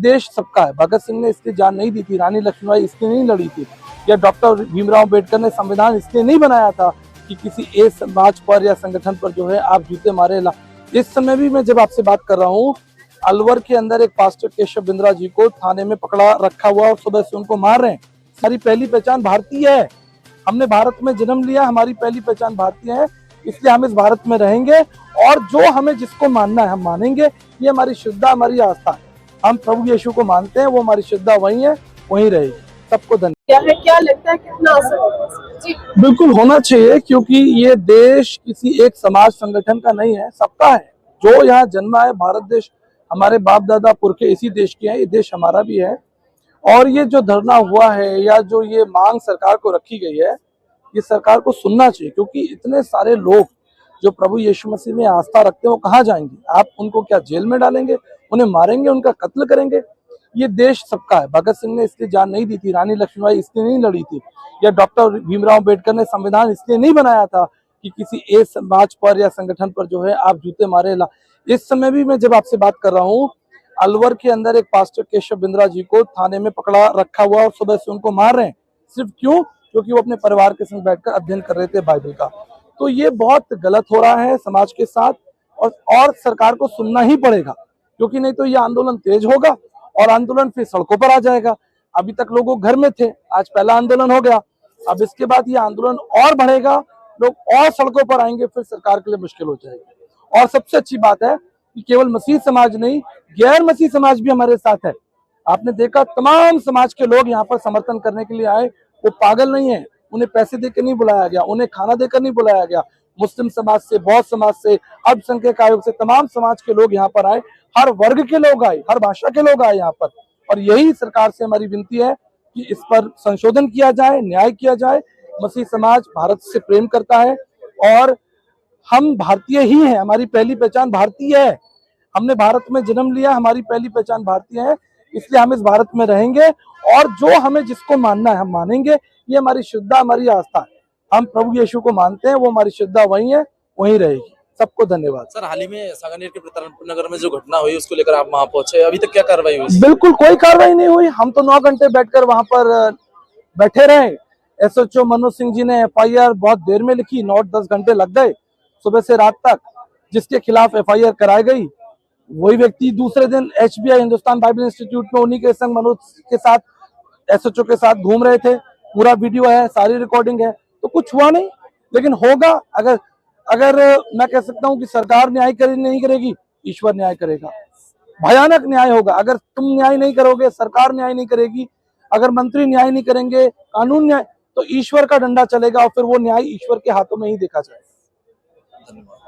देश सबका है। भगत सिंह ने इसकी जान नहीं दी थी, रानी लक्ष्मीबाई इसलिए नहीं लड़ी थी, या डॉक्टर भीमराव अम्बेडकर ने संविधान इसलिए नहीं बनाया था कि किसी एक समाज पर या संगठन पर जो है आप जूते मारे ला। इस समय भी मैं जब आपसे बात कर रहा हूँ, अलवर के अंदर एक पास्टर केशव बिंद्रा जी को थाने में पकड़ा रखा हुआ और सुबह से उनको मार रहे हैं। हमारी पहली पहचान भारतीय है, हमने भारत में जन्म लिया, हमारी पहली पहचान भारतीय है, इसलिए हम इस भारत में रहेंगे और जो हमें जिसको मानना है हम मानेंगे। ये हमारी श्रद्धा, हमारी आस्था है। हम प्रभु यीशु को मानते हैं, वो हमारी श्रद्धा वही है, वहीं रहेगी। सबको धन्यवाद। क्या लगता है कितना असर होगा? जी बिल्कुल होना चाहिए, क्योंकि ये देश किसी एक समाज संगठन का नहीं है, सबका है। जो यहाँ जन्मा है, भारत देश हमारे बाप दादा पुरखे इसी देश के हैं, ये देश हमारा भी है। और ये जो धरना हुआ है या जो ये मांग सरकार को रखी गई है, ये सरकार को सुनना चाहिए, क्योंकि इतने सारे लोग जो प्रभु यीशु मसीह में आस्था रखते हैं वो कहाँ जाएंगे? आप उनको क्या जेल में डालेंगे, उन्हें मारेंगे, उनका कत्ल करेंगे? ये देश सबका है। भगत सिंह ने इसलिए जान नहीं दी थी, रानी लक्ष्मीबाई इसलिए नहीं लड़ी थी, या डॉक्टर भीमराव अम्बेडकर ने संविधान इसलिए नहीं बनाया था कि किसी एक समाज पर या संगठन पर जो है आप जूते मारे ला। इस समय भी मैं जब आपसे बात कर रहा हूँ, अलवर के अंदर एक पास्टर केशव बिंद्रा जी को थाने में पकड़ा रखा हुआ और सुबह से उनको मार रहे हैं। सिर्फ क्यों? क्योंकि वो अपने परिवार के संग बैठकर अध्ययन कर रहे थे बाइबल का। तो ये बहुत गलत हो रहा है समाज के साथ, और सरकार को सुनना ही पड़ेगा, क्योंकि नहीं तो ये आंदोलन तेज होगा और आंदोलन फिर सड़कों पर आ जाएगा। अभी तक लोग घर में थे, आज पहला आंदोलन हो गया, अब इसके बाद ये आंदोलन और बढ़ेगा, लोग और सड़कों पर आएंगे, फिर सरकार के लिए मुश्किल हो जाएगी। और सबसे अच्छी बात है कि केवल मसीह समाज नहीं, गैर मसीह समाज भी हमारे साथ है। आपने देखा तमाम समाज के लोग यहाँ पर समर्थन करने के लिए आए। वो पागल नहीं है, उन्हें पैसे देकर नहीं बुलाया गया, उन्हें खाना देकर नहीं बुलाया गया। मुस्लिम समाज से, बौद्ध समाज से, अल्पसंख्यक आयोग से, तमाम समाज के लोग यहाँ पर आए, हर वर्ग के लोग आए, हर भाषा के लोग आए यहाँ पर। और यही सरकार से हमारी विनती है कि इस पर संशोधन किया जाए, न्याय किया जाए। मसीह समाज भारत से प्रेम करता है और हम भारतीय ही हैं, हमारी पहली पहचान भारतीय है। हमने भारत में जन्म लिया, हमारी पहली पहचान भारतीय है, इसलिए हम इस भारत में रहेंगे और जो हमें जिसको मानना है हम मानेंगे। ये हमारी श्रद्धा, हमारी आस्था है। हम प्रभु यीशु को मानते हैं, वो हमारी श्रद्धा वही है, वहीं रहेगी। सबको धन्यवाद। सर, हाल ही में सांगानेर के प्रतापपुर नगर में जो घटना हुई उसको लेकर आप वहां पहुंचे, अभी तक क्या कार्रवाई हुई? बिल्कुल कोई कार्रवाई नहीं हुई। हम तो 9 घंटे बैठकर वहां पर बैठे रहे। SHO मनोज सिंह जी ने FIR बहुत देर में लिखी, 9-10 घंटे लग गए सुबह से रात तक। जिसके खिलाफ FIR कराई गई वही व्यक्ति दूसरे दिन HBI हिंदुस्तान बाइबल इंस्टीट्यूट में उन्हीं के संग मनोज के साथ, SHO के साथ घूम रहे थे। पूरा वीडियो है, सारी रिकॉर्डिंग है। तो कुछ हुआ नहीं, लेकिन होगा। अगर मैं कह सकता हूँ कि सरकार न्याय नहीं करेगी, ईश्वर न्याय करेगा। भयानक न्याय होगा। अगर तुम न्याय नहीं करोगे, सरकार न्याय नहीं करेगी, अगर मंत्री न्याय नहीं करेंगे, कानून न्याय, तो ईश्वर का डंडा चलेगा और फिर वो न्याय ईश्वर के हाथों में ही देखा जाएगा। धन्यवाद।